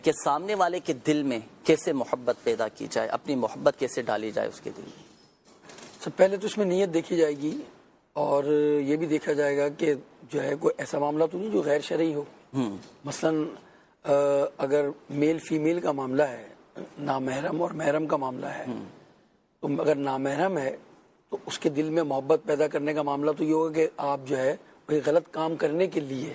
کہ سامنے والے کے دل میں کیسے محبت پیدا کی جائے، اپنی محبت کیسے ڈالی جائے اس کے دل میں؟ سب پہلے تو اس میں نیت دیکھی جائے گی، اور یہ بھی دیکھا جائے گا کہ جو ہے کوئی ایسا معاملہ تو نہیں جو غیر شرعی ہو۔ مثلاً اگر میل فیمیل کا معاملہ ہے، نامحرم اور محرم کا معاملہ ہے، تو اگر نامحرم ہے تو اس کے دل میں محبت پیدا کرنے کا معاملہ تو یہ ہوگا کہ آپ جو ہے کوئی غلط کام کرنے کے لیے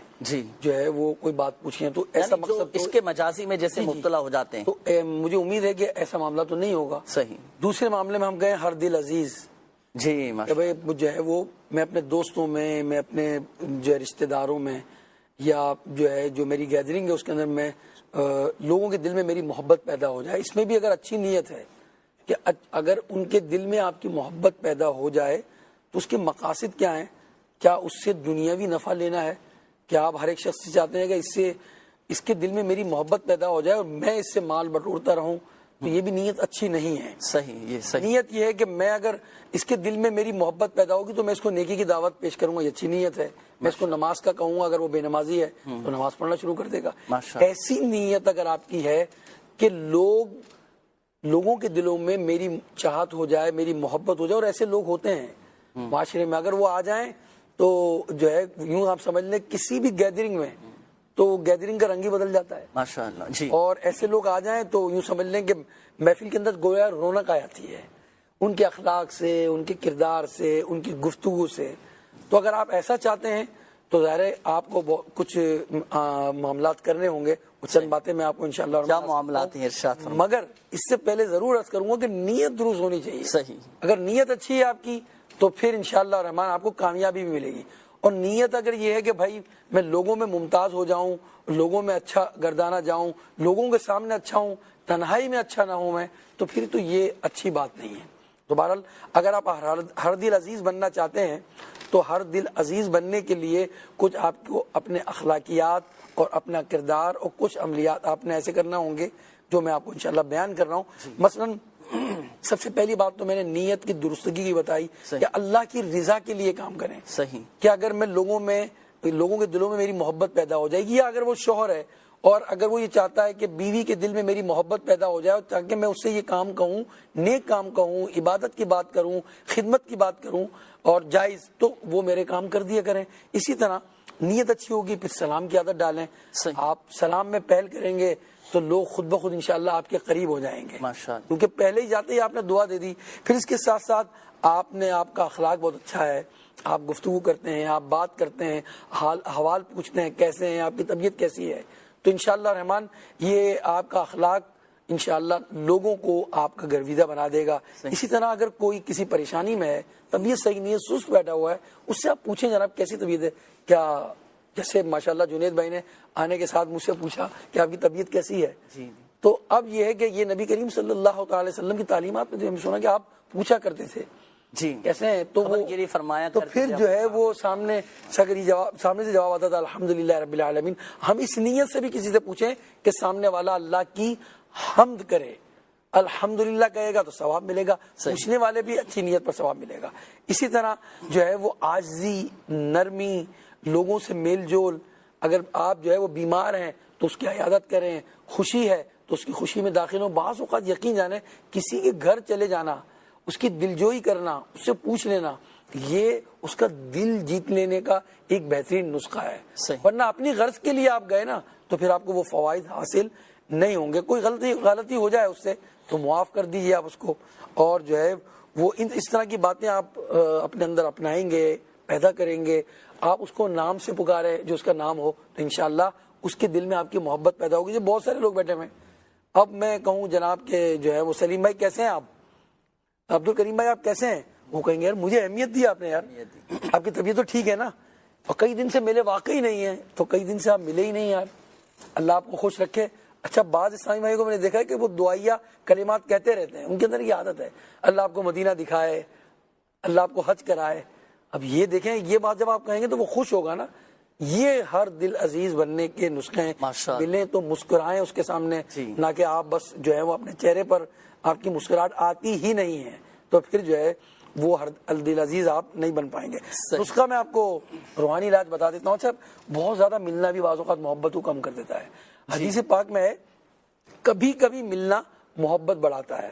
جو ہے وہ کوئی بات پوچھیں، تو ایسا مقصد اس کے مجازی میں جیسے مبتلا ہو جاتے ہیں، تو مجھے امید ہے کہ ایسا معاملہ تو نہیں ہوگا۔ صحیح۔ دوسرے معاملے میں ہم گئے ہر دل عزیز، جی کہ بھائی جو ہے وہ میں اپنے دوستوں میں اپنے جو ہے رشتہ داروں میں، یا جو ہے جو میری گیدرنگ ہے اس کے اندر میں لوگوں کے دل میں میری محبت پیدا ہو جائے۔ اس میں بھی اگر اچھی نیت ہے کہ اگر ان کے دل میں آپ کی محبت پیدا ہو جائے تو اس کے مقاصد کیا ہیں؟ کیا اس سے دنیاوی نفع لینا ہے؟ کیا آپ ہر ایک شخص سے چاہتے ہیں کہ اس کے دل میں میری محبت پیدا ہو جائے اور میں اس سے مال بٹورتا رہوں؟ تو یہ بھی نیت اچھی نہیں ہے۔ صحیح، یہ صحیح۔ نیت یہ ہے کہ میں اگر اس کے دل میں میری محبت پیدا ہوگی تو میں اس کو نیکی کی دعوت پیش کروں گا، یہ اچھی نیت ہے۔ میں اس کو نماز کا کہوں گا، اگر وہ بے نمازی ہے تو نماز پڑھنا شروع کر دے گا۔ ایسی نیت اگر آپ کی ہے کہ لوگوں کے دلوں میں میری چاہت ہو جائے، میری محبت ہو جائے، اور ایسے لوگ ہوتے ہیں معاشرے میں، اگر وہ آ جائیں تو جو ہے یوں آپ سمجھ لیں کسی بھی گیدرنگ میں تو گیدرنگ کا رنگ ہی بدل جاتا ہے، ماشاءاللہ جی۔ اور ایسے لوگ آ جائیں تو یوں سمجھ لیں کہ محفل کے اندر گویا رونق آ جاتی ہے ان کے اخلاق سے، ان کے کردار سے، ان کی گفتگو سے۔ تو اگر آپ ایسا چاہتے ہیں تو ظاہر ہے آپ کو کچھ معاملات کرنے ہوں گے، چند باتیں میں آپ کو انشاءاللہ کیا معاملات ہیں ارشاد فرمائیں۔ مگر اس سے پہلے ضرور عرض کروں گا کہ نیت درست ہونی چاہیے۔ صحیح۔ اگر نیت اچھی ہے آپ کی تو پھر انشاءاللہ الرحمن آپ کو کامیابی بھی ملے گی۔ اور نیت اگر یہ ہے کہ بھائی میں لوگوں میں ممتاز ہو جاؤں، لوگوں میں اچھا گردانا جاؤں، لوگوں کے سامنے اچھا ہوں، تنہائی میں اچھا نہ ہوں میں، تو پھر تو یہ اچھی بات نہیں ہے۔ تو بہرحال اگر آپ ہر دل عزیز بننا چاہتے ہیں تو ہر دل عزیز بننے کے لیے کچھ آپ کو اپنے اخلاقیات اور اپنا کردار اور کچھ عملیات آپ نے ایسے کرنا ہوں گے جو میں آپ کو انشاءاللہ بیان کر رہا ہوں۔ مثلاً سب سے پہلی بات تو میں نے نیت کی درستگی کی بتائی کہ اللہ کی رضا کے لیے کام کریں۔ صحیح۔ کہ اگر میں لوگوں کے دلوں میں میری محبت پیدا ہو جائے گی، یا اگر وہ شوہر ہے اور اگر وہ یہ چاہتا ہے کہ بیوی کے دل میں میری محبت پیدا ہو جائے تاکہ میں اس سے یہ کام کہوں، نیک کام کہوں، عبادت کی بات کروں، خدمت کی بات کروں اور جائز، تو وہ میرے کام کر دیا کریں۔ اسی طرح نیت اچھی ہوگی، پھر سلام کی عادت ڈالیں۔ آپ سلام میں پہل کریں گے تو لوگ خود بخود انشاءاللہ آپ کے قریب ہو جائیں گے، کیونکہ پہلے ہی جاتے ہی آپ نے دعا دے دی۔ پھر اس کے ساتھ ساتھ آپ کا اخلاق بہت اچھا ہے، آپ گفتگو کرتے ہیں، آپ بات کرتے ہیں، حوال پوچھتے ہیں کیسے ہیں، آپ کی طبیعت کیسی ہے، تو انشاءاللہ الرحمن یہ آپ کا اخلاق انشاءاللہ لوگوں کو آپ کا گرویدہ بنا دے گا۔ اسی طرح اگر کوئی کسی پریشانی میں ہے، طبیعت صحیح نہیں ہے، سست بیٹھا ہوا ہے، اس سے آپ پوچھیں جناب کیسی طبیعت ہے، کیا جیسے ماشاءاللہ جنید بھائی نے آنے کے ساتھ مجھ سے پوچھا کہ آپ کی طبیعت کیسی ہے، تو اب یہ ہے کہ یہ نبی کریم صلی اللہ تعالی وسلم کی تعلیمات میں ہم سنا کہ آپ پوچھا کرتے تھے کیسے ہیں، تو وہ فرمایا تو پھر جو ہے وہ سامنے سے جواب آتا تھا الحمدللہ رب العالمین۔ ہم اس نیت سے بھی کسی سے پوچھیں کہ سامنے والا اللہ کی حمد کرے، الحمدللہ کہے گا تو ثواب ملے گا، پوچھنے والے بھی اچھی نیت پر ثواب ملے گا۔ اسی طرح جو ہے وہ عاجزی، نرمی، لوگوں سے میل جول، اگر آپ جو ہے وہ بیمار ہیں تو اس کی عیادت کریں، خوشی ہے تو اس کی خوشی میں داخل ہوں۔ بعض اوقات یقین جانیں کسی کے گھر چلے جانا، اس کی دلجوئی کرنا، اس سے پوچھ لینا، یہ اس کا دل جیت لینے کا ایک بہترین نسخہ ہے۔ ورنہ اپنی غرض کے لیے آپ گئے نا تو پھر آپ کو وہ فوائد حاصل نہیں ہوں گے۔ کوئی غلطی ہو جائے اس سے تو معاف کر دیجیے آپ اس کو، اور جو ہے وہ اس طرح کی باتیں آپ اپنے اندر اپنائیں گے، پیدا کریں گے۔ آپ اس کو نام سے پکارے جو اس کا نام ہو تو انشاءاللہ اس کے دل میں آپ کی محبت پیدا ہوگی۔ بہت سارے لوگ بیٹھے ہوئے، اب میں کہوں جناب کہ جو ہے وہ سلیم بھائی کیسے ہیں آپ، عبد الکریم بھائی آپ کیسے ہیں، وہ کہیں گے یار مجھے اہمیت دی آپ نے، یار آپ کی طبیعت تو ٹھیک ہے نا، اور کئی دن سے ملے واقعی نہیں ہے، تو کئی دن سے آپ ملے ہی نہیں یار، اللہ آپ کو خوش رکھے۔ اچھا بعض اسلامی بھائی کو میں نے دیکھا ہے کہ وہ دعائیہ کلمات کہتے رہتے ہیں، ان کے اندر یہ عادت ہے اللہ آپ کو مدینہ دکھائے، اللہ آپ کو حج کرائے۔ اب یہ دیکھیں یہ بات جب آپ کہیں گے تو وہ خوش ہوگا نا۔ یہ ہر دل عزیز بننے کے نسخے ہیں، ملیں تو مسکرائیں اس کے سامنے، نہ کہ آپ بس جو ہے وہ اپنے چہرے پر آپ کی مسکراہٹ آتی ہی نہیں ہے تو پھر جو ہے وہ ہر دل عزیز آپ نہیں بن پائیں گے۔ نسخہ میں آپ کو روحانی علاج بتا دیتا ہوں۔ اچھا بہت زیادہ ملنا بھی بعض اوقات محبت کو کم کر دیتا ہے۔ حدیث پاک میں ہے کبھی کبھی ملنا محبت بڑھاتا ہے.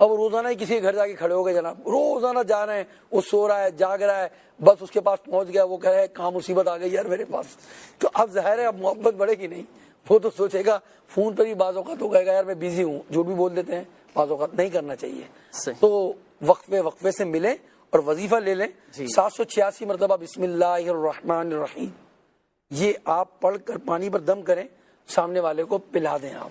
اب روزانہ ہی کسی کے گھر جا کے کھڑے ہو گئے جناب, روزانہ جا رہے ہیں, وہ سو رہا ہے جاگ رہا ہے, بس اس کے پاس پہنچ گیا, وہ کہہ رہا ہے کہاں مصیبت آ گئی یار میرے پاس, تو اب ظاہر ہے اب محبت بڑھے گی نہیں. وہ تو سوچے گا فون پر ہی بعض اوقات وہ کہے گا یار میں بیزی ہوں, جو بھی بول دیتے ہیں, بعض اوقات نہیں کرنا چاہیے. صحیح. تو وقفے سے ملیں اور وظیفہ لے لیں. 786 مرتبہ بسم اللہ الرحمن الرحیم یہ آپ پڑھ کر پانی پر دم کریں, سامنے والے کو پلا دیں. آپ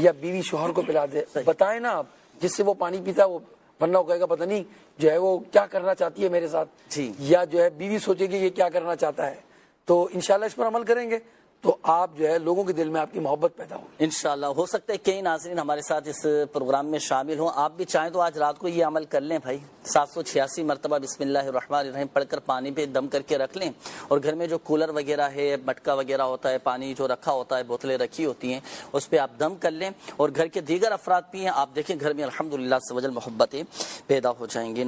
یا بیوی شوہر کو پلا دے, بتائیں نا آپ جس سے وہ پانی پیتا ہے, وہ ورنہ وہ کہے گا پتہ نہیں جو ہے وہ کیا کرنا چاہتی ہے میرے ساتھ, جی. یا جو ہے بیوی سوچے گی یہ کیا کرنا چاہتا ہے. تو انشاءاللہ اس پر عمل کریں گے تو آپ جو ہے لوگوں کے دل میں آپ کی محبت پیدا ہوگی انشاءاللہ. ہو سکتا ہے کئی ناظرین ہمارے ساتھ اس پروگرام میں شامل ہوں, آپ بھی چاہیں تو آج رات کو یہ عمل کر لیں بھائی. 786 مرتبہ بسم اللہ الرحمن الرحیم پڑھ کر پانی پہ دم کر کے رکھ لیں, اور گھر میں جو کولر وغیرہ ہے, مٹکا وغیرہ ہوتا ہے, پانی جو رکھا ہوتا ہے, بوتلیں رکھی ہوتی ہیں, اس پہ آپ دم کر لیں اور گھر کے دیگر افراد پئیں. آپ دیکھیں گھر میں الحمدللہ سے وجل محبتیں پیدا ہو جائیں گی.